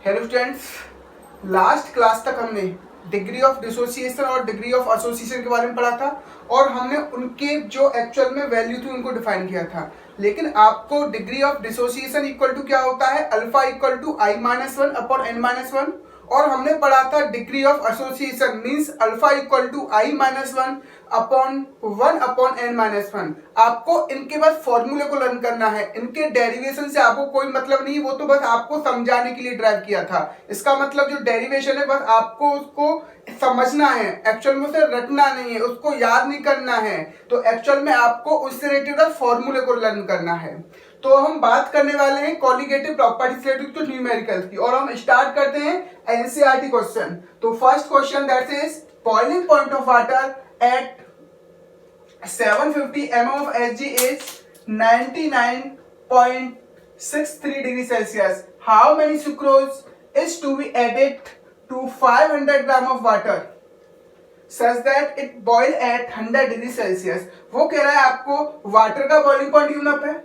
Hello students, last class तक हमने degree of dissociation और डिग्री ऑफ एसोसिएशन के बारे में पढ़ा था और हमने उनके जो एक्चुअल में वैल्यू थी उनको डिफाइन किया था। लेकिन आपको degree of dissociation equal to क्या होता है, alpha equal to i-1 upon n-1, और हमने पढ़ा था degree of association means alpha equal to i-1 upon 1 upon n-1। आपको इनके बस फॉर्मूले को लर्न करना है, इनके डेरिवेशन से आपको कोई मतलब नहीं, वो तो बस आपको समझाने के लिए ड्राइव किया था। इसका मतलब जो डेरिवेशन है बस आपको उसको समझना है, एक्चुअल में उसे रटना नहीं है, उसको याद नहीं करना है। तो एक्चुअल में आपको उससे रिलेटेड फॉर्मूले को लर्न करना है। तो हम बात करने वाले हैं colligative properties related to numericals की, और हम स्टार्ट करते हैं एनसीईआरटी क्वेश्चन। तो first question that is boiling point of water at 750 mm of Hg is 99.63 degree Celsius. How many sucrose is to be added to 500 gram of water such that it boil at 100 degree Celsius? वो कह रहा है आपको water का boiling point given up है।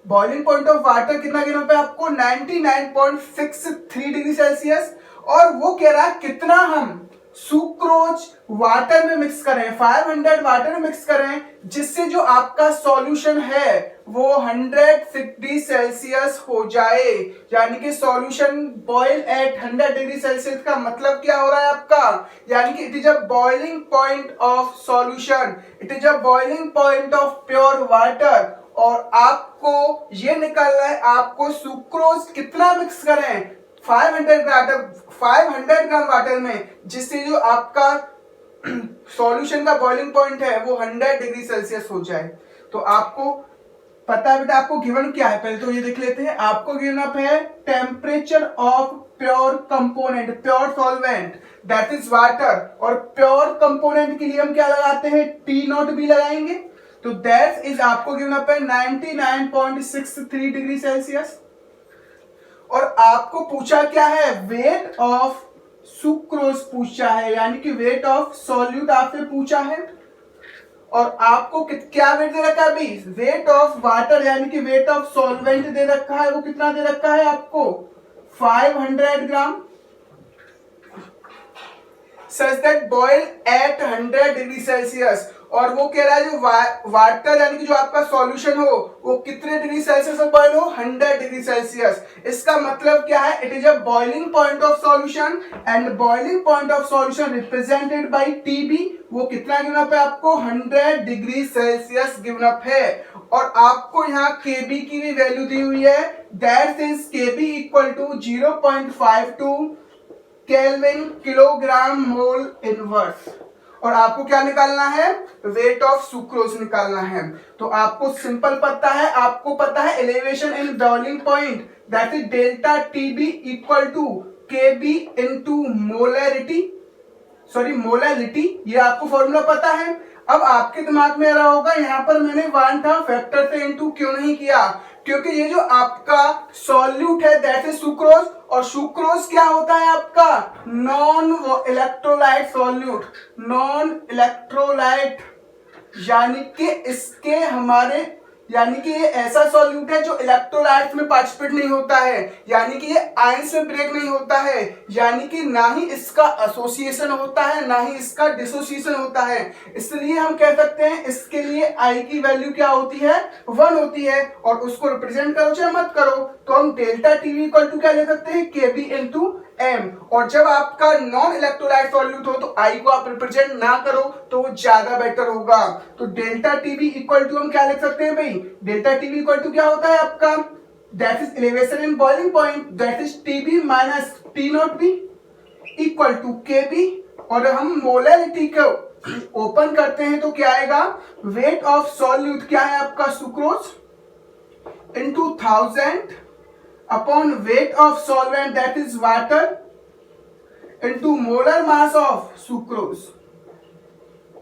Boiling point of water कितना given up है आपको 99.63 डिग्री सेल्सियस, और वो कह रहा है कितना हम सुक्रोज वाटर में मिक्स करें, 500 वाटर में मिक्स करें, जिससे जो आपका सॉल्यूशन है वो 100 डिग्री सेल्सियस हो जाए। यानी कि solution boil at 100 degree Celsius का मतलब क्या हो रहा है आपका, यानी कि it is a boiling point of solution, it is a boiling point of pure water. और आपको ये निकालना है आपको सुक्रोज कितना मिक्स करें 500 ग्राम वाटर में, जिससे जो आपका सॉल्यूशन का बॉइलिंग पॉइंट है वो 100 डिग्री सेल्सियस हो जाए। तो आपको पता है बेटा आपको गिवन क्या है, पहले तो ये देख लेते हैं। आपको गिवन अप है temperature of pure component, pure solvent that is water, और प्योर कंपोनेंट के लिए हम क्या लगाते हैं, टी नॉट भी लगाएंगे। तो दैट इज आपको गिवन अप है 99.63 डिग्री सेल्सियस। और आपको पूछा क्या है, वेट ऑफ सुक्रोज पूछा है, यानी कि वेट ऑफ सॉल्यूट आपसे पूछा है। और आपको क्या वेट दे रखा है अभी, वेट ऑफ वाटर यानी कि वेट ऑफ सॉल्वेंट दे रखा है, वो कितना दे रखा है आपको 500 ग्राम, such that boil at 100 degree Celsius. और वो कह रहा है जो वाटर यानी कि जो आपका सॉल्यूशन हो वो कितने डिग्री सेल्सियस में बॉयल हो, 100 डिग्री सेल्सियस। इसका मतलब क्या है, it is a boiling point of solution and boiling point of solution represented by TB, वो कितना गिवन अप है आपको 100 डिग्री सेल्सियस गिवन अप है। और आपको यहाँ केबी की भी वैल्यू दी हुई है, that is KB equal to 0.52 kelvin kilogram mole inverse. और आपको क्या निकालना है, वेट ऑफ सुक्रोज निकालना है। तो आपको सिंपल पता है, आपको पता है elevation in boiling point that is delta TB equal to KB into molarity, sorry molarity, ये आपको फॉर्मूला पता है। अब आपके दिमाग में आ रहा होगा यहाँ पर मैंने वन था फैक्टर से इनटू क्यों नहीं किया, क्योंकि ये जो आपका सॉल्यूट है दैट इज सुक्रोज, और सुक्रोज क्या होता है आपका non electrolyte solute, non electrolyte, यानी कि इसके हमारे यानी कि ये ऐसा सॉल्यूट है जो इलेक्ट्रोलाइट्स में पार्टिसिपेट नहीं होता है, यानी कि ये आयंस में ब्रेक नहीं होता है, यानी कि ना ही इसका एसोसिएशन होता है ना ही इसका डिसोसिएशन होता है। इसलिए हम कह सकते हैं इसके लिए आई की वैल्यू क्या होती है, 1 होती है। और उसको रिप्रेजेंट करो चाहे मत करो, तो हम डेल्टा टीवी इक्वल टू क्या ले सकते हैं, केबी इनटू एम। और जब आपका नॉन इलेक्ट्रोलाइट सॉल्यूट हो तो आई को आप रिप्रेजेंट ना करो तो वो ज्यादा बेटर होगा। तो डेल्टा टीवी इक्वल टू हम क्या लिख सकते हैं भाई, डेल्टा टीवी इक्वल टू क्या होता है आपका, that is elevation in boiling point that is TB minus T naught B equal to KB. और हम मोलैरिटी को ओपन करते हैं तो क्या आएगा, वेट ऑफ सॉल्यूट क्या है आपका sucrose into 1000 upon weight of solvent that is water into molar mass of sucrose.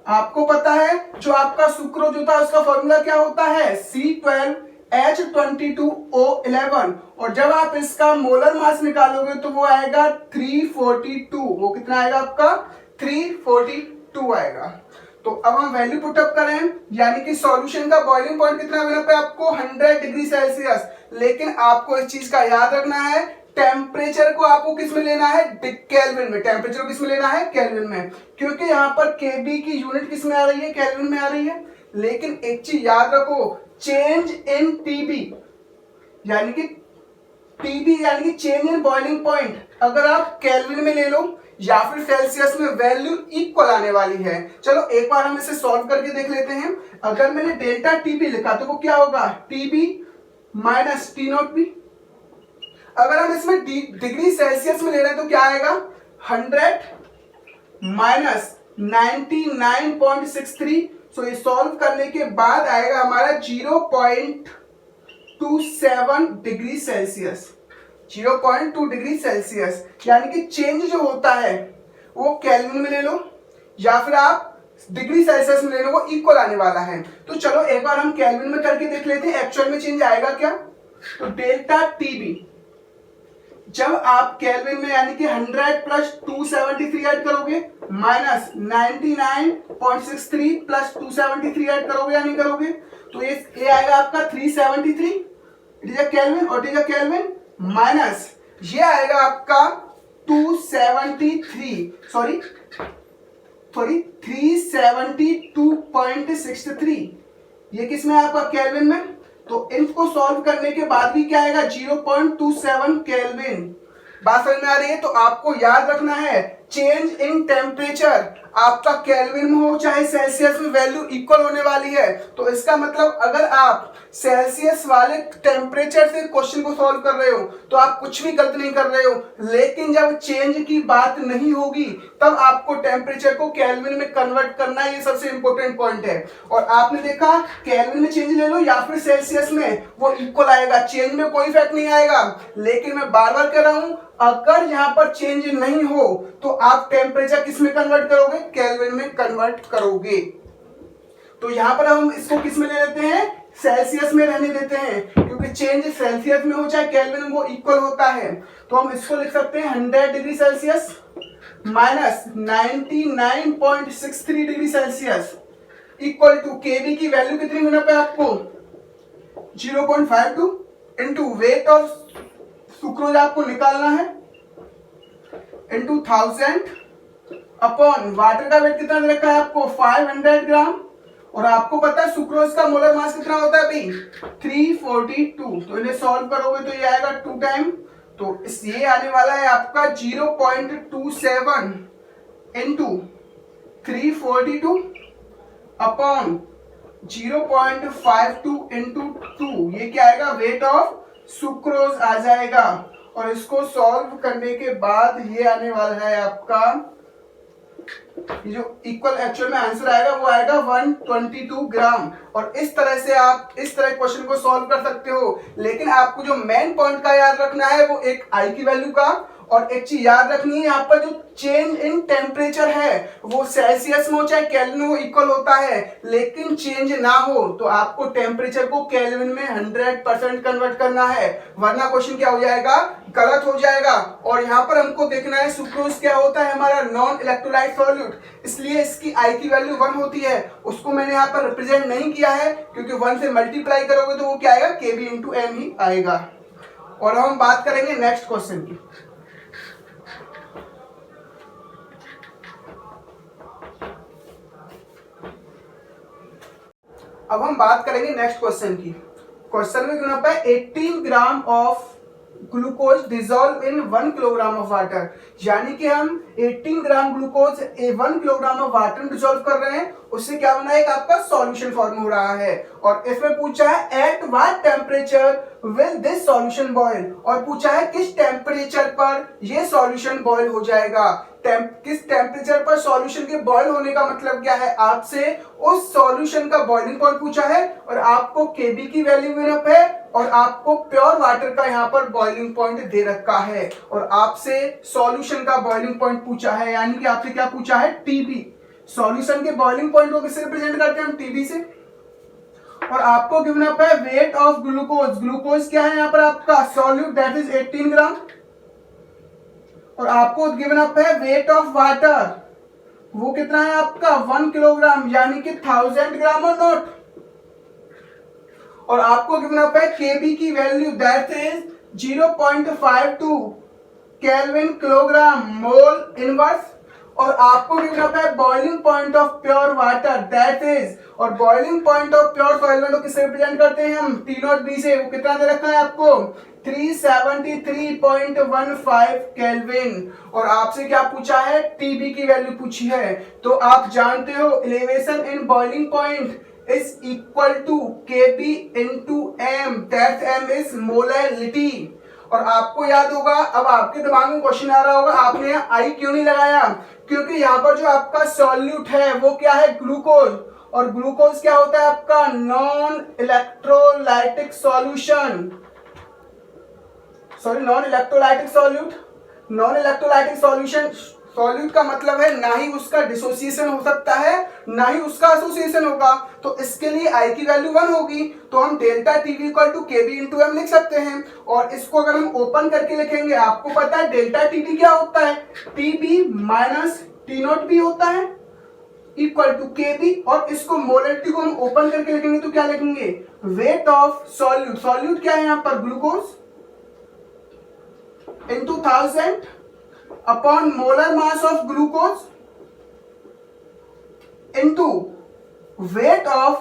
आपको पता है जो आपका सुक्रोज होता है उसका फॉर्मूला क्या होता है, C12H22O11, और जब आप इसका मोलर मास निकालोगे तो वो आएगा 342, वो कितना आएगा आपका 342 आएगा। तो अब हम वैल्यू पुटअप करें, यानी कि सॉल्यूशन का बॉइलिंग पॉइंट कितना मिला पे आपको 100 डिग्री सेल्सियस। लेकिन आपको इस चीज का याद रखना है टेम्परेचर को आपको किस में लेना है, केल्विन में। टेम्परेचर को किस में लेना है, केल्विन में, क्योंकि यहाँ पर केबी की यूनिट किस में आ रही है, केल्विन में आ रही है। लेकिन एक चीज याद रखो, चेंज इन टीबी यानी कि चेंज इन बॉइलिंग पॉइंट, अगर आप केल्विन में ले लो या फिर सेल्सियस में, वैल्यू इक्वल आने वाली है। चलो एक बार हम इसे सॉल्व करके देख लेते हैं। अगर मैंने डेल्टा टीबी लिखा तो वो क्या होगा, TB minus T naught B. अगर हम इसमें डिग्री सेल्सियस में ले रहे हैं तो क्या आएगा, 100 माइनस 99.63। सो ये सॉल्व करने के बाद आएगा हमारा 0.27 डिग्री सेल्सियस, 0.2 डिग्री सेल्सियस। यानी कि चेंज जो होता है वो केल्विन में ले लो या फिर आप डिग्री सेल्सियस में ले लो, वो इक्वल आने वाला है। तो चलो एक बार हम केल्विन में करके देख लेते हैं एक्चुअल में चेंज आएगा क्या। तो डेल्टा टीबी जब आप केल्विन में यानी कि 100 प्लस 273 ऐड करोगे, माइनस 99.63 प्लस 273 ऐड करोगे या नहीं करोगे, तो ये आएगा आपका 373, इट इज अ केल्विन, और it is a kelvin, minus ये आएगा आपका 372.63, ये किसमें आपका केल्विन में। तो इनको सॉल्व करने के बाद भी क्या आएगा, 0.27 केल्विन। बात समझ में आ रही है। तो आपको याद रखना है, चेंज इन टेम्परेचर आपका केल्विन में हो चाहे सेल्सियस में, वैल्यू इक्वल होने वाली है। तो इसका मतलब अगर आप सेल्सियस वाले टेम्परेचर से क्वेश्चन को सॉल्व कर रहे हो तो आप कुछ भी गलत नहीं कर रहे हो, लेकिन जब चेंज की बात नहीं होगी तब आपको टेम्परेचर को केल्विन में कन्वर्ट करना है, ये सबसे इंपॉर्टेंट पॉइंट है। और आपने देखा केल्विन में चेंज ले लो या फिर सेल्सियस में, वो इक्वल आएगा, चेंज में कोई इफेक्ट नहीं आएगा। लेकिन मैं बार बार कह रहा हूं, अगर यहां पर चेंज नहीं हो तो आप टेम्परेचर किस में कन्वर्ट करोगे, केल्विन में कन्वर्ट करोगे। तो यहां पर हम इसको किस में ले लेते हैं, सेल्सियस में रहने देते हैं, क्योंकि चेंज सेल्सियस में हो चाहे केल्विन में, वो इक्वल होता है। तो हम इसको लिख सकते हैं 100 degree Celsius minus 99.63 degree Celsius equal to KB की वैल्यू कितनी होना पे आपको 0.52 इंटू वेट ऑफ सुक्रोज आपको निकालना है इंटू 1000 अपॉन वाटर का वेट कितना रखा है आपको 500 ग्राम, और आपको पता है सुक्रोज का मोलर मास कितना होता है अभी 342। तो इन्हें सॉल्व करोगे तो ये आएगा 2 टाइम, तो इस ये आने वाला है आपका 0.27 इंटू 342 अपॉन 0.52 इंटू 2, ये क्या आएगा, वेट ऑफ सुक्रोज आ जाएगा। और इसको सॉल्व करने के बाद ये आने वाला है आपका, ये जो इक्वल एक्चुअल में आंसर आएगा वो आएगा 122 ग्राम। और इस तरह से आप इस तरह क्वेश्चन को सॉल्व कर सकते हो। लेकिन आपको जो मेन पॉइंट का याद रखना है वो एक आई की वैल्यू का, और एक चीज याद रखनी है, यहाँ पर जो चेंज इन टेम्परेचर है वो सेल्सियस में हो चाहे केल्विन में, वो इक्वल होता है। लेकिन चेंज ना हो तो आपको टेम्परेचर को केल्विन में 100% कन्वर्ट करना है, वरना क्वेश्चन क्या हो जाएगा, गलत हो जाएगा। और यहाँ पर हमको देखना है सुक्रोज क्या होता है, हमारा नॉन इलेक्ट्रोलाइट सॉल्यूट, इसलिए इसकी आई की वैल्यू 1 होती है। उसको मैंने यहाँ पर रिप्रेजेंट नहीं किया है क्योंकि 1 से मल्टीप्लाई करोगे तो वो क्या आएगा, केबी इंटू एम ही आएगा। और हम बात करेंगे नेक्स्ट क्वेश्चन की। अब हम बात करेंगे नेक्स्ट क्वेश्चन की। क्वेश्चन में कितना है, 18 ग्राम of glucose dissolve in 1 kilogram of water, यानी कि हम 18 gram glucose 1 kilogram of water में डिजोल्व कर रहे हैं, उससे क्या बना है, एक आपका सॉल्यूशन फॉर्म हो रहा है। और इसमें पूछा है at what temperature will this solution boil, और पूछा है किस टेम्परेचर पर ये सॉल्यूशन बॉयल हो जाएगा। किस टेम्परेचर पर सॉल्यूशन के बॉयल होने का मतलब क्या है, आपसे उस सॉल्यूशन का बॉइलिंग पॉइंट पूछा है, और आपको केबी की वैल्यू गिनअप है, और आपको प्योर वाटर का यहाँ पर बॉइलिंग पॉइंट दे रखा है, और आपसे सॉल्यूशन का बॉइलिंग पॉइंट पूछा है, यानी कि आपसे क्या पूछा है, टीबी। सॉल्यूशन के बॉइलिंग पॉइंट को किससे रिप्रेजेंट करते हैं हम, टीबी से। और आपको गिवन अप है वेट ऑफ ग्लूकोज, ग्लूकोज क्या है यहाँ पर आपका सॉल्यूट, दैट इज 18 ग्राम। और आपको गिवन अप है वेट ऑफ वाटर, वो कितना है आपका 1 किलोग्राम, यानी कि 1000 ग्राम और नोट। और आपको गिवन अप है केबी की value, that is 0.52 kelvin kilogram mole inverse. और आपको गिवन अप है boiling point of pure water that is, और boiling point of pure solvent को किससे रिप्रेजेंट करते हैं हम, T0B से। वो कितना दे रखा है आपको, 373.15 केल्विन। और आपसे क्या पूछा है, टीबी की वैल्यू पूछी है। तो आप जानते हो elevation in boiling point is equal to KB into M, that M is molality. और आपको याद होगा, अब आपके दिमाग में क्वेश्चन आ रहा होगा, आपने यहाँ आई क्यों नहीं लगाया, क्योंकि यहाँ पर जो आपका सॉल्यूट है वो क्या है, ग्लूकोज। और ग्लूकोज क्या होता है आपका, non electrolytic solution, sorry non electrolytic solute. Non electrolytic solution, solute का मतलब है ना ही उसका डिसोसिएशन हो सकता है ना ही उसका एसोसिएशन होगा। तो इसके लिए आई की वैल्यू 1 होगी। तो हम delta TV equal to KB into M लिख सकते हैं। और इसको अगर हम ओपन करके लिखेंगे, आपको पता है डेल्टा टीबी क्या होता है, TB minus T naught B होता है इक्वल टू केबी। और इसको मोलैलिटी को हम ओपन करके लिखेंगे तो क्या लिखेंगे, वेट ऑफ सॉल्यूट। सॉल्यूट क्या है यहाँ पर, glucose into 1000 upon molar mass of glucose into weight of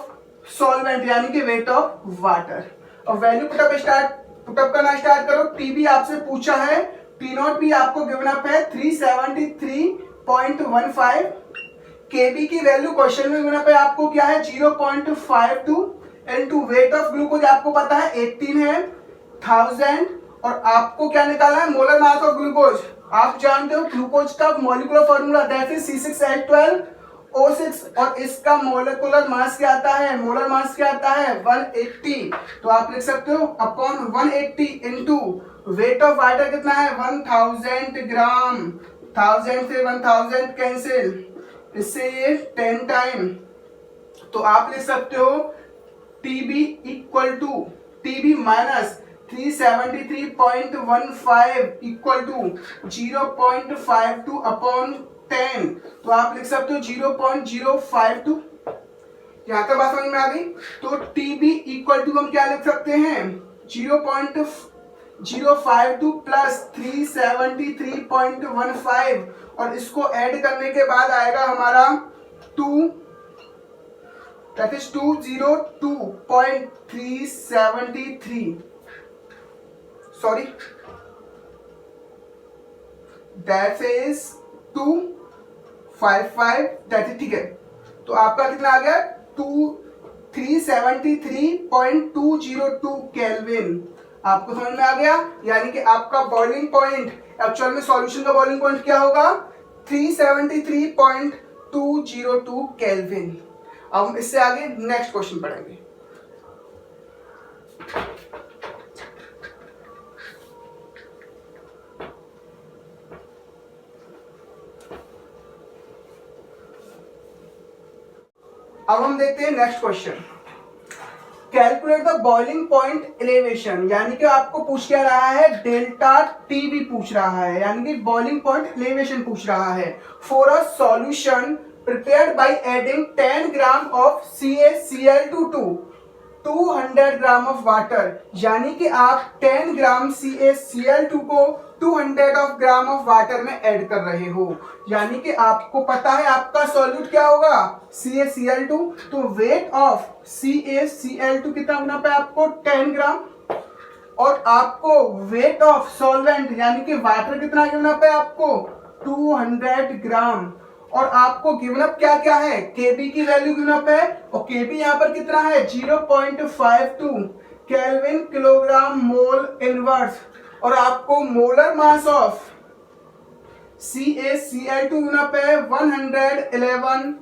solvent यानी कि weight of water। और वैल्यू पुटअप करना स्टार्ट करो। टीबी आपसे पूछा है, टी नॉट भी आपको गिवन अप है 373.15, केबी की वैल्यू क्वेश्चन में गिवन अप है आपको क्या है 0.52 इनटू वेट ऑफ ग्लूकोज आपको पता है 18 है 1000। और आपको क्या निकालना है, मोलर मास ऑफ ग्लूकोज। आप जानते हो ग्लूकोज का molecular formula that is C6H12O6। और इसका मोलिकुलर मास क्या आता है, मोलर मास क्या आता है 180। तो आप लिख सकते हो upon 180 into weight of water कितना है 1000 ग्राम। 1000 से 1000 कैंसिल, इससे ये 10 टाइम। तो आप लिख सकते हो TB equal to TB minus 373.15 equal to 0.52 upon 10। तो आप लिख सकते हो 0.052। यहां तक बात समझ में आ गई। तो टीबी इक्वल टू हम क्या लिख सकते हैं 0.052 प्लस 373.15। और इसको ऐड करने के बाद आएगा हमारा 2, that is 202.373, sorry that is 255, that is ठीक है। तो आपका कितना आ गया 373.202 केल्विन। आपको समझ में आ गया, यानी कि आपका बॉइलिंग पॉइंट, एक्चुअल में सॉल्यूशन का बॉइलिंग पॉइंट क्या होगा 373.202 केल्विन। अब हम इससे आगे नेक्स्ट क्वेश्चन पढ़ेंगे। अब हम देखते हैं next question, calculate the boiling point elevation. यानी कि आपको पूछ क्या रहा है, डेल्टा टीबी पूछ रहा है, यानी कि बॉइलिंग पॉइंट एलिवेशन पूछ रहा है for a solution prepared by adding 10 gram of CaCl2 to 200 gram of water. यानी कि आप 10 ग्राम CaCl2 को 200 ग्राम ऑफ वाटर में ऐड कर रहे हो। यानी कि आपको पता है आपका सॉल्यूट क्या होगा CaCl2। तो वेट ऑफ CaCl2 कितना होना पे आपको 10 ग्राम। और आपको वेट ऑफ सॉल्वेंट यानी कि वाटर कितना गिवन अप है आपको 200 ग्राम। और आपको गिवन अप क्या क्या है, केबी की वैल्यू गिवन अप है। और केबी यहाँ पर कितना है 0.52 केल्विन किलोग्राम मोल इनवर्स। और आपको molar mass of CaCl2 given up है 111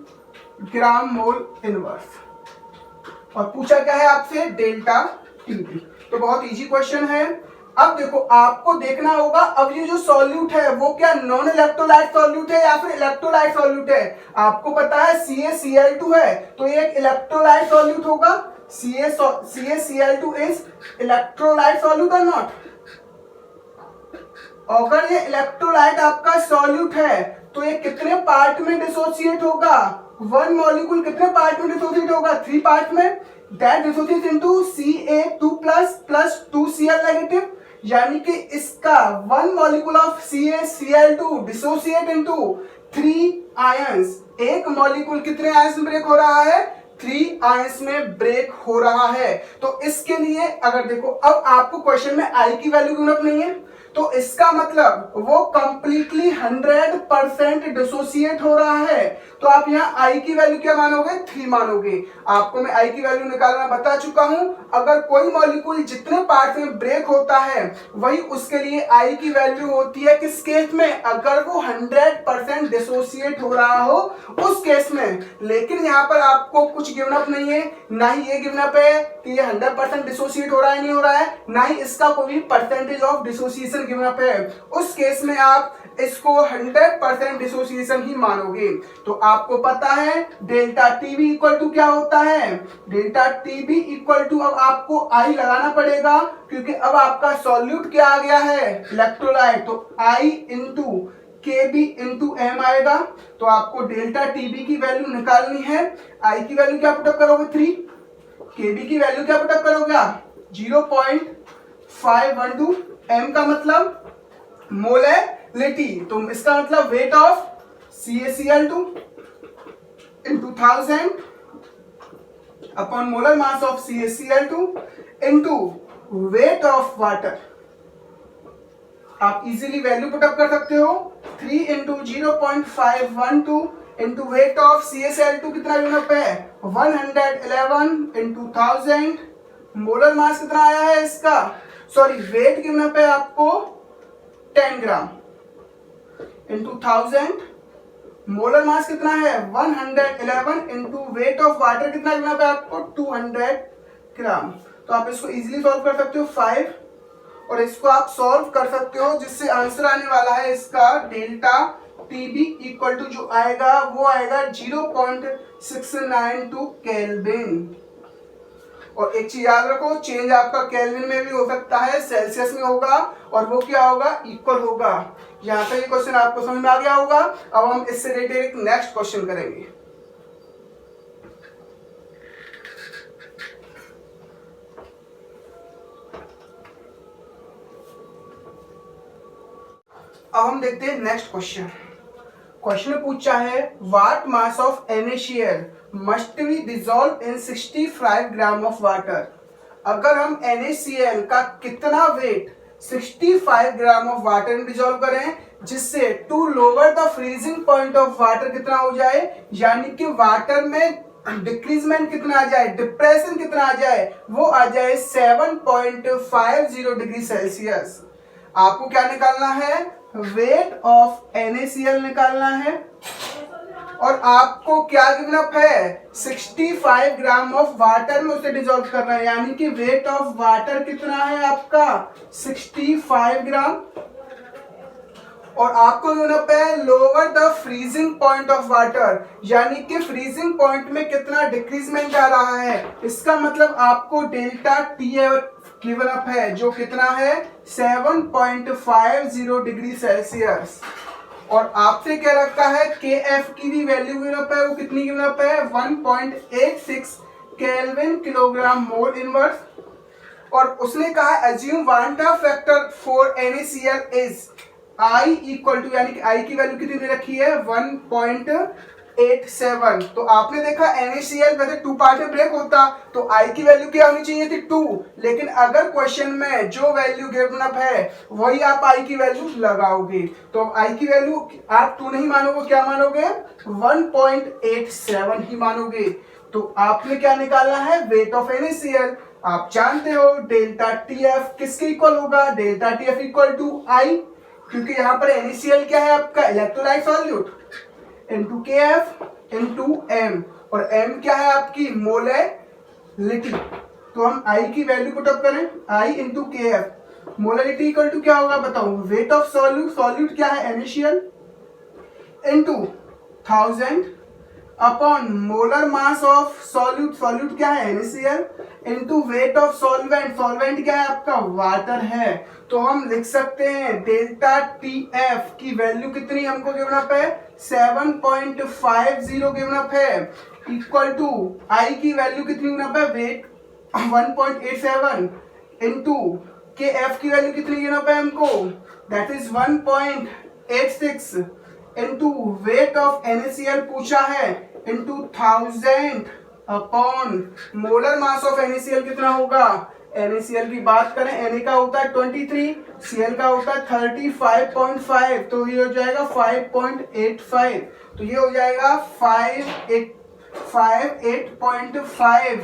ग्राम मोल इनवर्स। और पूछा क्या है आपसे, डेल्टा टीबी। तो बहुत इजी क्वेश्चन है। अब देखो आपको देखना होगा, अब ये जो सॉल्यूट है वो क्या नॉन इलेक्ट्रोलाइट सॉल्यूट है या फिर इलेक्ट्रोलाइट सॉल्यूट है। आपको पता है CaCl2 है तो ये एक इलेक्ट्रोलाइट सॉल्यूट होगा। CaCl2 इज इलेक्ट्रोलाइट सॉल्यूट और नॉट। अगर ये इलेक्ट्रोलाइट आपका सॉल्यूट है तो ये कितने पार्ट में डिसोसिएट होगा, वन मॉलिक्यूल कितने पार्ट में डिसोसिएट होगा 3 पार्ट में। That dissociates into Ca2+ + 2Cl negative. यानी कि इसका 1 molecule of CaCl2 dissociate into 3 ions. एक मॉलिक्यूल कितने आयंस में ब्रेक हो रहा है? 3 आयंस में ब्रेक हो रहा है। तो इसके लिए अगर देखो, अब आपको क्वेश्चन में आई की वैल्यू गिवन नहीं है, तो इसका मतलब वो कंप्लीटली 100% डिसोसिएट हो रहा है। तो आप यहाँ आई की वैल्यू क्या मानोगे? 3 मानोगे। आपको मैं आई की वैल्यू निकालना बता चुका हूं। अगर कोई मॉलिक्यूल जितने पार्ट में ब्रेक होता है वही उसके लिए आई की वैल्यू होती है। किस केस में? अगर वो 100% डिसोसिएट हो रहा हो उस केस में। लेकिन यहाँ पर आपको कुछ गिवन अप नहीं है, ना ही ये गिवन अप है कि ये 100% डिसोसिएट हो रहा है नहीं हो रहा है, ना ही इसका कोई percentage of dissociation given up है। उस केस में आप इसको 100% डिसोसिएशन ही मानोगे। तो आपको पता है डेल्टा टीबी इक्वल टू क्या होता है? डेल्टा टीबी इक्वल टू, अब आपको आई लगाना पड़ेगा क्योंकि अब आपका सॉल्यूट क्या आ गया है? इलेक्ट्रोलाइट। तो आई इंटू केबी इंटू एम आएगा। तो आपको डेल्टा टीबी की वैल्यू निकालनी है। आई की वैल्यू क्या पुटअप करोगे? 3। केबी की वैल्यू क्या पुटअप करोगे आप? 0.512। एम का मतलब मोलैलिटी, तो इसका मतलब weight of CaCl2 into 1000 upon molar mass of CaCl2 into weight of water. आप इजीली वैल्यू पुटअप कर सकते हो। 3 into 0.512 into weight of CaCl2 कितना यूनिट है? 111 इंटू 1000। मोलर मास कितना आया है इसका? सॉरी, वेट गिवन है आपको 10 ग्राम इंटू 1000। मोलर मास कितना है? 111 इंटू वेट ऑफ वाटर कितना गिवन है आपको? 200 ग्राम। तो आप इसको इजीली सॉल्व कर सकते हो 5, और इसको आप सॉल्व कर सकते हो जिससे आंसर आने वाला है इसका डेल्टा टीबी इक्वल टू जो आएगा वो आएगा 0.692 केल्विन। और एक चीज याद रखो, चेंज आपका केल्विन में भी हो सकता है, सेल्सियस में होगा, और वो क्या होगा? इक्वल होगा। यहां तक ये क्वेश्चन आपको समझ में आ गया होगा। अब हम इससे रिलेटेड एक नेक्स्ट क्वेश्चन करेंगे। अब हम देखते हैं नेक्स्ट क्वेश्चन। क्वेश्चन में पूछा है what mass of NaCl must be dissolve in 65 gram of water. अगर हम NaCl का कितना वेट 65 ग्राम ऑफ वाटर में डिसॉल्व करें जिससे to lower the freezing point of water कितना हो जाए, यानी कि वाटर में डिक्रीजमेंट कितना आ जाए, डिप्रेशन कितना आ जाए, वो आ जाए 7.50 डिग्री सेल्सियस। आपको क्या निकालना है? वेट ऑफ NaCl निकालना है। और आपको क्या गिवन अप है? 65 ग्राम ऑफ वाटर में उसे डिसॉल्व करना है, यानी कि वेट ऑफ वाटर कितना है आपका? 65 ग्राम। और आपको गिवन अप है lower the freezing point of water, यानी कि फ्रीजिंग पॉइंट में कितना डिक्रीजमेंट आ रहा है। इसका मतलब आपको डेल्टा TF गिवन अप है जो कितना है? 7.50 डिग्री सेल्सियस। और आपसे क्या रखा है? KF की भी वैल्यू गिवन अप है, वो कितनी गिवन अप है? 1.86 केल्विन किलोग्राम मोल इनवर्स। और उसने कहा assume van't factor for NaCl is I equal to, यानी कि I की वैल्यू कितनी दे रखी है? 1.87। तो आपने देखा NaCl वैसे 2 पार्ट में ब्रेक होता तो I की वैल्यू क्या होनी चाहिए थी? 2। लेकिन अगर क्वेश्चन में जो वैल्यू गिवन अप है वही आप I की वैल्यू लगाओगे, तो I की वैल्यू आप 2 नहीं मानोगे, क्या मानोगे? 1.87 ही मानोगे। तो आपने क्या निकालना है? Weight of NaCl। आप जानते हो डेल्टा TF किसके इक्वल होगा? Delta TF equal to I, क्योंकि यहाँ पर NaCl क्या है आपका? Electrolyte solute, into KF into M, और M क्या है आपकी? मोलैलिटी। तो हम I की वैल्यू पुट अप करें, I into KF, molality equal to क्या होगा बताओ? वेट ऑफ सॉल्यूट, सॉल्यूट क्या है? NaCl into 1000 upon molar mass of solute, solute क्या है? NaCl into weight of solvent, solvent क्या है आपका? वाटर है। तो हम लिख सकते हैं डेल्टा TF की वैल्यू कितनी हमको गिवन अप है? 7.50 गिवन अप है, इक्वल टू I की वैल्यू कितनी गिवन अप है? वेट 1.87 इंटू के एफ की वैल्यू कितनी गिवन अप है हमको, that is 1.86 into wait of NaCl पूछा है into 1000 upon molar mass of NaCl कितना होगा। NaCl की बात करें, Na का होता है 23, Cl का होता है 35.5, तो ये हो जाएगा 5.85, तो ये हो जाएगा 58.5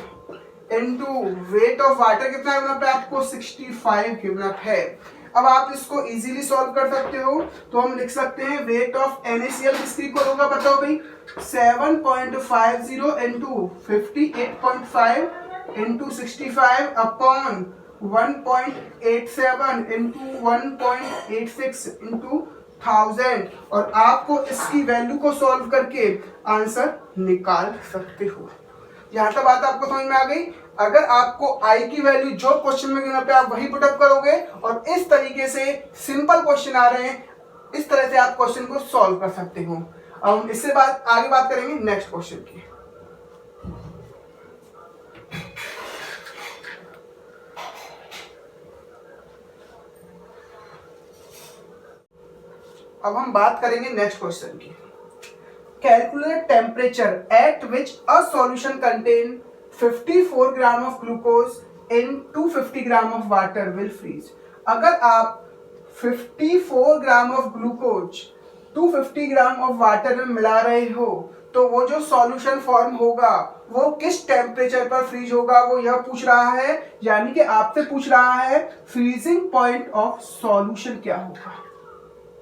इनटू वेट ऑफ वाटर कितना गिवन अप है आपको, 65 गिवन अप है। अब आप इसको इजीली सॉल्व कर सकते हो, तो हम लिख सकते हैं वेट ऑफ NaCl किसके इक्वल होगा बताओ भाई, 7.50 into 58.5 into 65 upon 1.87 into 1.86 into 1000, और आपको इसकी वैल्यू को सॉल्व करके आंसर निकाल सकते हो। यहाँ तक बात आपको समझ में आ गई। अगर आपको आई की वैल्यू जो क्वेश्चन में गिवन पे आप वही पुटअप करोगे और इस तरीके से सिंपल क्वेश्चन आ रहे हैं, इस तरह से आप क्वेश्चन को सॉल्व कर सकते हो। अब हम इससे आगे बात करेंगे नेक्स्ट क्वेश्चन की। अब हम बात करेंगे नेक्स्ट क्वेश्चन की। Calculate temperature at which a solution contain 54 gram of glucose in 250 gram of water will freeze. अगर आप 54 gram of glucose 250 gram of water में मिला रहे हो, तो वो जो सॉल्यूशन फॉर्म होगा वो किस टेम्परेचर पर फ्रीज होगा, वो यह पूछ रहा है। यानी कि आपसे पूछ रहा है फ्रीजिंग पॉइंट ऑफ सॉल्यूशन क्या होगा।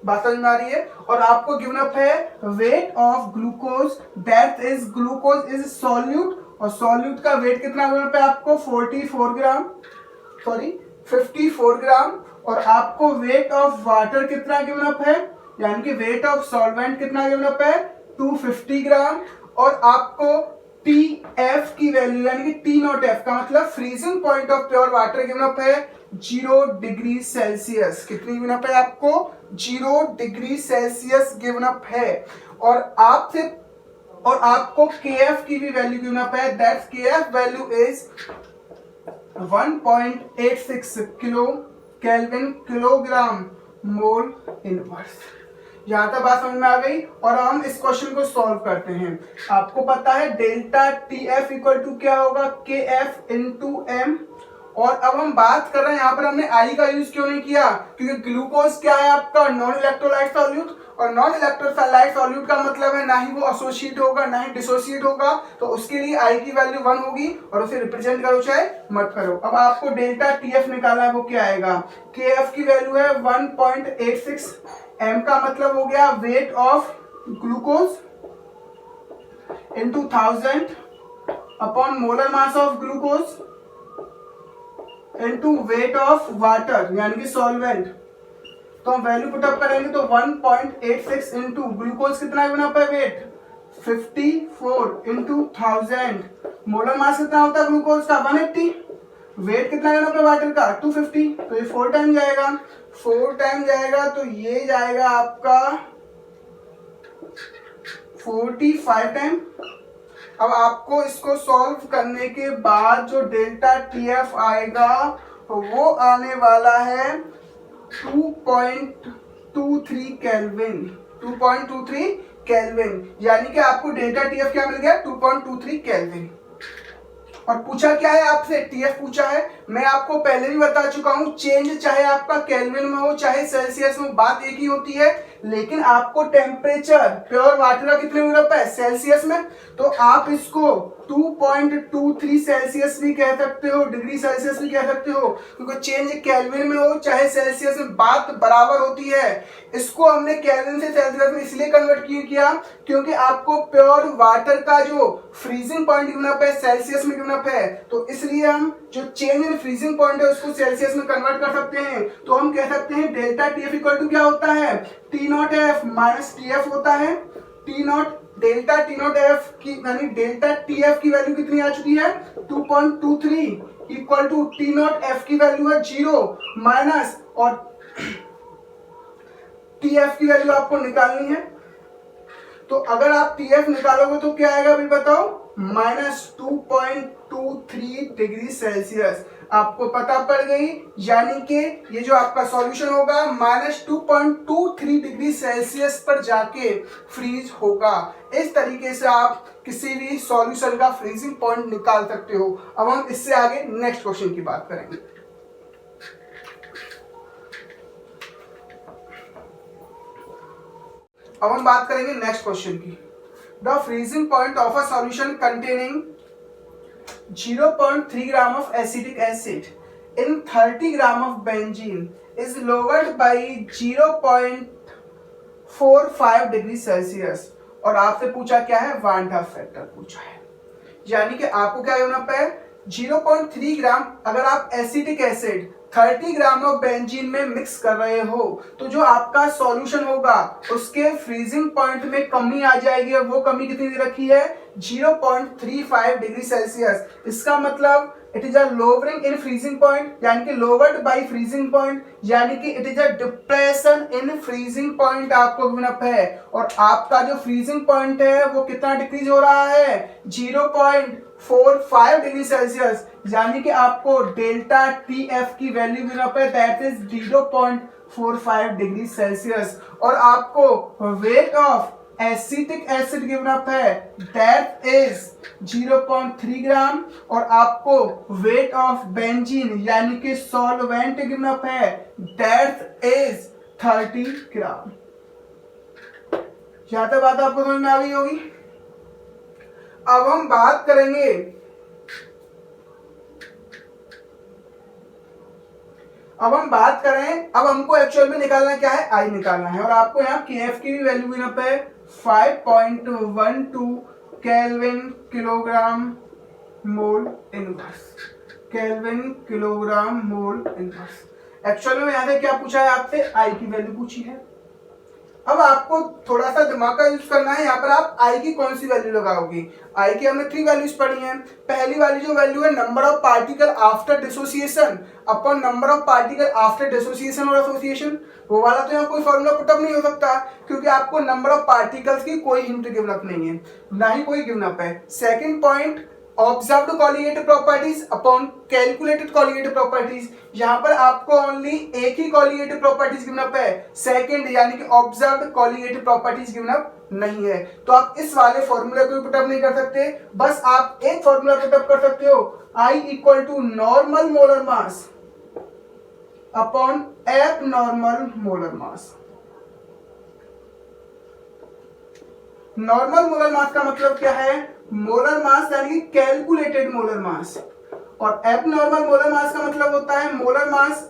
बात समझ में आ रही है। और आपको गिवन अप है weight of glucose, that is glucose is solute, और सॉल्यूट का वेट कितना गिवन अप है आपको 54 ग्राम, और आपको वेट ऑफ वाटर कितना गिवन अप है, यानी कि वेट ऑफ सॉल्वेंट कितना गिवन अप है 250 ग्राम, और आपको TF की वैल्यू यानी कि T0F का मतलब freezing point of pure water given up है 0 डिग्री सेल्सियस। कितनी गिवन अप है आपको, 0 डिग्री सेल्सियस गिवन अप है। और आपको KF की भी वैल्यू गिवन अप है, that's KF value is 1.86 kilo kelvin kilogram mole inverse. यहां तक बात समझ में आ गई। और हम इस क्वेश्चन को सॉल्व करते हैं। आपको पता है डेल्टा TF इक्वल टू क्या होगा, KF इंटू M। और अब हम बात कर रहे हैं, यहाँ पर हमने आई का यूज क्यों नहीं किया, क्योंकि ग्लूकोज क्या है आपका नॉन इलेक्ट्रोलाइट सॉल्यूट, और नॉन इलेक्ट्रोलाइट सॉल्यूट का मतलब है ना ही वो एसोसिएट होगा ना ही डिसोसिएट होगा, तो उसके लिए आई की वैल्यू 1 होगी और उसे रिप्रेजेंट करो चाहे मत करो। अब आपको डेल्टा TF निकालना है, वो क्या आएगा, KF की वैल्यू है 1.86, M का मतलब हो गया weight of glucose into 1000 upon molar mass of glucose into weight of water यानी कि सॉल्वेंट। तो हम वैल्यू पुटअप करेंगे तो 1.86 इनटू ग्लूकोज कितना गिवन अप है वेट 54 इनटू 1000, मोलर मास कितना होता है ग्लूकोज का 180, वेट कितना गिवन अप है वाटर का 250, तो ये 4 टाइम जाएगा, तो ये जाएगा आपका 45 टाइम। अब आपको इसको सॉल्व करने के बाद जो डेल्टा TF आएगा वो आने वाला है 2.23 केल्विन, यानी कि आपको डेल्टा TF क्या मिल गया 2.23 केल्विन। और पूछा क्या है आपसे, TF पूछा है। मैं आपको पहले भी बता चुका हूं, चेंज चाहे आपका केल्विन में हो चाहे सेल्सियस में, बात एक ही होती है, लेकिन आपको टेम्परेचर प्योर वाटर का कितने गिवन अप है सेल्सियस में, तो आप इसको 2.23 सेल्सियस भी कह सकते हो, डिग्री सेल्सियस भी कह सकते हो, क्योंकि चेंज केल्विन में हो चाहे सेल्सियस में बात बराबर होती है। इसको हमने केल्विन से सेल्सियस में इसलिए कन्वर्ट किया क्योंकि आपको प्योर वाटर का जो फ्रीजिंग पॉइंट गिवन अप है सेल्सियस में गिवन अप है, तो इसलिए हम जो चेंज इन फ्रीजिंग पॉइंट है उसको सेल्सियस में कन्वर्ट कर सकते हैं। तो हम कह सकते हैं डेल्टा TF इक्वल टू क्या होता है T0F माइनस TF होता है। डेल्टा T0F की यानी डेल्टा TF की वैल्यू कितनी आ चुकी है 2.23 इक्वल टू T0F की वैल्यू है 0 माइनस, और TF की वैल्यू आपको निकालनी है। तो अगर आप TF निकालोगे तो क्या आएगा अभी बताओ, -2.23 डिग्री सेल्सियस। आपको पता पड़ गई, यानी कि ये जो आपका सॉल्यूशन होगा -2.23 डिग्री सेल्सियस पर जाके फ्रीज होगा। इस तरीके से आप किसी भी सॉल्यूशन का फ्रीजिंग पॉइंट निकाल सकते हो। अब हम इससे आगे नेक्स्ट क्वेश्चन की बात करेंगे। अब हम बात करेंगे नेक्स्ट क्वेश्चन की। The freezing point of a solution containing 0.3 gram of acetic acid in 30 gram of benzene is lowered by 0.45 degree Celsius. और आपसे पूछा क्या है, वान हाफ फैक्टर पूछा है, यानी कि आपको क्या करना पे 0.3 ग्राम अगर आप acetic acid 30 gram of benzene में मिक्स कर रहे हो तो जो आपका सॉल्यूशन होगा उसके फ्रीजिंग पॉइंट में कमी आ जाएगी। और वो कमी कितनी दे रखी है, 0.35 डिग्री सेल्सियस। इसका मतलब it is a lowering in freezing point, यानी कि लोवर्ड बाय फ्रीजिंग पॉइंट, यानी कि it is a depression in freezing point आपको गिवन अप है। और आपका जो फ्रीजिंग पॉइंट है वो कितना डिक्रीज हो रहा है, 0.45 डिग्री सेल्सियस, यानी कि आपको डेल्टा टी एफ की वैल्यू गिवन अप है, दैट इज 0.45 डिग्री सेल्सियस। और आपको weight of acetic acid given up है, दैट इज 0.3 ग्राम। और आपको वेट ऑफ बेंजीन यानी कि सॉल्वेंट गिवन अप है, दैट इज 30 ग्राम। यहां तक बात आपको समझ में आ गई होगी। अब हम बात करेंगे अब हमको एक्चुअल में निकालना क्या है, आई निकालना है। और आपको यहाँ के एफ की भी वैल्यू गिवन अप है 5.12 kelvin kilogram mole inverse, kelvin kilogram mole inverse. Actual में यहाँ से क्या पूछा है आपसे, आई की वैल्यू पूछी है। अब आपको थोड़ा सा दिमाग का यूज करना है। यहाँ पर आप आई की कौन सी वैल्यू लगाओगे, आई की हमने 3 वैल्यूज पढ़ी हैं। पहली वाली जो वैल्यू है number of particle after dissociation upon number of particle after dissociation और एसोसिएशन, वो वाला तो यहाँ कोई फॉर्मूला पुटअप नहीं हो सकता क्योंकि आपको नंबर ऑफ पार्टिकल्स की कोई हिंट गिवन अप नहीं है, ना ही कोई गिवन अप है। Second point, observed colligative properties upon calculated colligative properties, यहां पर आपको ओनली एक ही कॉलिगेटिव प्रॉपर्टीज गिवन अप है, सेकंड यानी कि observed colligative properties given up नहीं है। तो आप इस वाले फॉर्मूले को पुटअप नहीं कर सकते, बस आप एक फॉर्मूला पुटअप कर सकते हो, I equal to normal molar mass upon abnormal molar mass. Normal molar mass का मतलब क्या है, मोलर मास यानी कि कैलकुलेटेड मोलर मास, और एबनॉर्मल मोलर मास का मतलब होता है molar mass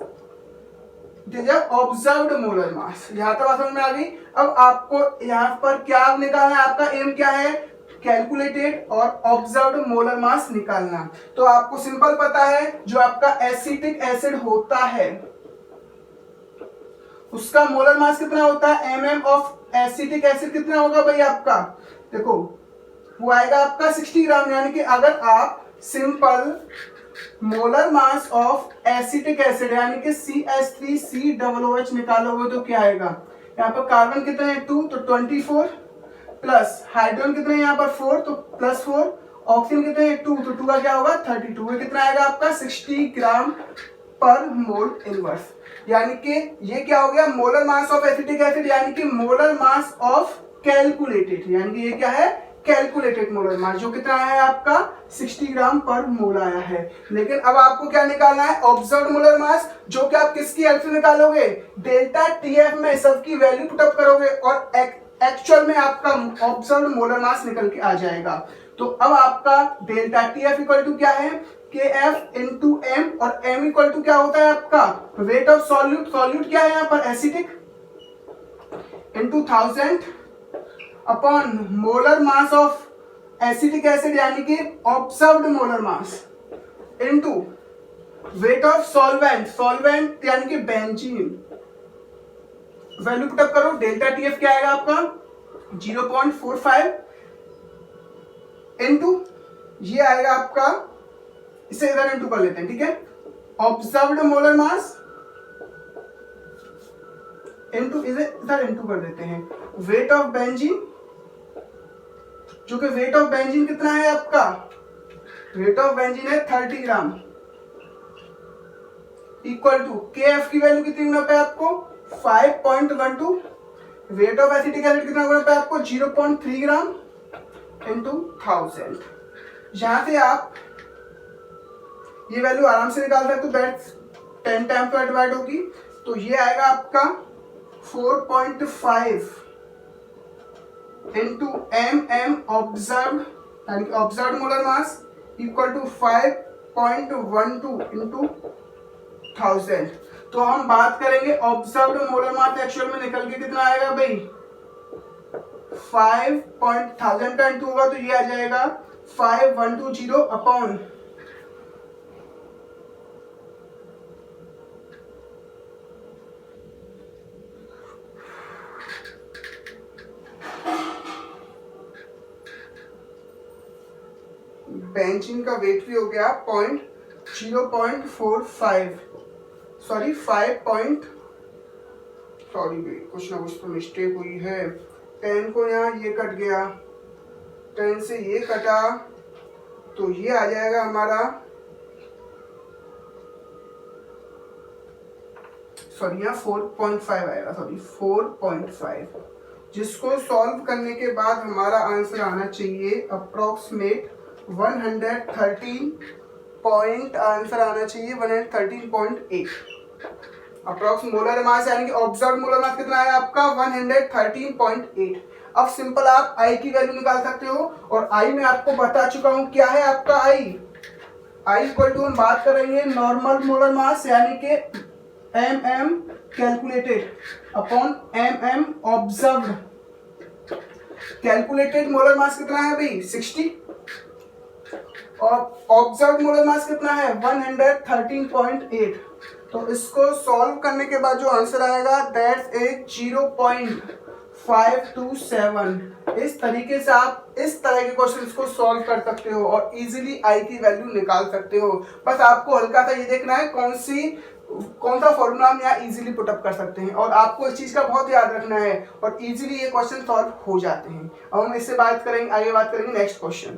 observed molar mass. यहां तक बात समझ में आ गई। अब आपको यहां पर क्या निकालना है, आपका एम क्या है, कैलकुलेटेड और ऑब्जर्व्ड मोलर मास निकालना। तो आपको सिंपल पता है जो आपका एसिटिक एसिड होता है उसका मोलर मास कितना होता है, एमएम ऑफ एसिटिक एसिड कितना होगा भाई आपका, देखो वो आएगा आपका 60 ग्राम। यानी कि अगर आप simple molar mass of acetic acid यानी कि CH3COOH निकालोगे तो क्या आएगा, यहाँ पर कार्बन कितने हैं 2 तो 24 प्लस हाइड्रोजन कितने हैं यहाँ पर 4 तो +4, ऑक्सीजन कितने हैं 2 तो 2 का क्या होगा 32, ये कितना आएगा आपका 60 ग्राम पर मोल इनवर्स। यानी कि ये क्या हो गया, molar mass of acetic acid यानी कि मोलर मास ऑफ कैलकुलेटेड, यानी कि ये क्या है कैलकुलेटेड मोलर मास, जो कितना है आपका 60 ग्राम पर मोल आया है। लेकिन अब आपको क्या निकालना है, ऑब्जर्व्ड मोलर मास, जो कि आप किसकी हेल्प से निकालोगे, डेल्टा टीएफ में सबकी वैल्यू पुटअप करोगे और एक्चुअल में आपका ऑब्जर्व्ड मोलर मास निकल के आ जाएगा। तो अब आपका डेल्टा टीएफ इक्वल टू क्या है, KF इंटू एम, और m इक्वल टू क्या होता है आपका वेट ऑफ सॉल्यूट, सॉल्यूट क्या है यहाँ पर acetic, into 1000 upon molar mass of acetic acid यानी कि observed molar mass into weight of solvent, solvent यानी कि बेंजीन, वैल्यू पुटअप करो, डेल्टा टीएफ क्या आएगा आपका 0.45 इंटू ये आएगा आपका, इसे इधर इंटू कर लेते हैं, ठीक है, ऑब्जर्व्ड मोलर मास इंटू इसे इधर इंटू कर देते हैं वेट ऑफ बेंजीन, जो कि वेट ऑफ बेंजीन कितना है आपका, वेट ऑफ बेंजीन है 30 ग्राम इक्वल टू KF की वैल्यू कितनी होना पे आपको 5.12, वेट ऑफ एसिटिक एसिड कितना होना पे आपको 0.3 ग्राम इंटू 1000। यहां से आप ये वैल्यू आराम से निकाल सकते हो, दैट 10 टाइम्स पर डिवाइड होगी, तो ये आएगा आपका 4.5 इंटू mm ऑब्जर्व यानी कि observe molar mass equal to 5.12 into 1000। तो हम बात करेंगे ऑब्जर्व मोलर मास एक्चुअल में निकल के कितना आएगा भाई 5.1000 का इंटू होगा तो ये आ जाएगा 5120 अपॉन बेंजीन का वेट भी हो गया 0.45 सॉरी 5 सॉरी कुछ ना कुछ तो मिस्टेक हुई है, 10 को यहाँ ये कट गया, 10 से ये कटा तो ये आ जाएगा हमारा सॉरी यहाँ 4.5 आएगा, सॉरी 4.5, जिसको सॉल्व करने के बाद हमारा आंसर आना चाहिए अप्रोक्सीमेट 113 पॉइंट, आंसर आना चाहिए 113.8 अप्रोक्स मोलर मास यानी कि ऑब्जर्व मोलर मास कितना है आपका 113.8। अब सिंपल आप आई की वैल्यू निकाल सकते हो और आई में आपको बता चुका हूं क्या है आपका आई इक्वल टू हम बात कर रहे हैं नॉर्मल मोलर मास यानी कि mm calculated upon mm observed. Calculated molar mass कितना है भाई 60 और ऑब्जर्व मोलर मास कितना है 113.8। तो इसको सॉल्व करने के बाद जो आंसर आएगा दैट्स इज 0.527। इस तरीके से आप इस तरह के क्वेश्चंस को सॉल्व कर सकते हो और इजीली आई की वैल्यू निकाल सकते हो। बस आपको हल्का सा ये देखना है कौन सा फॉर्मूला हम यहाँ इजीली पुटअप कर सकते हैं और आपको इस चीज का बहुत याद रखना है और इजीली ये क्वेश्चन सॉल्व हो जाते हैं। अब हम इससे आगे बात करेंगे नेक्स्ट क्वेश्चन।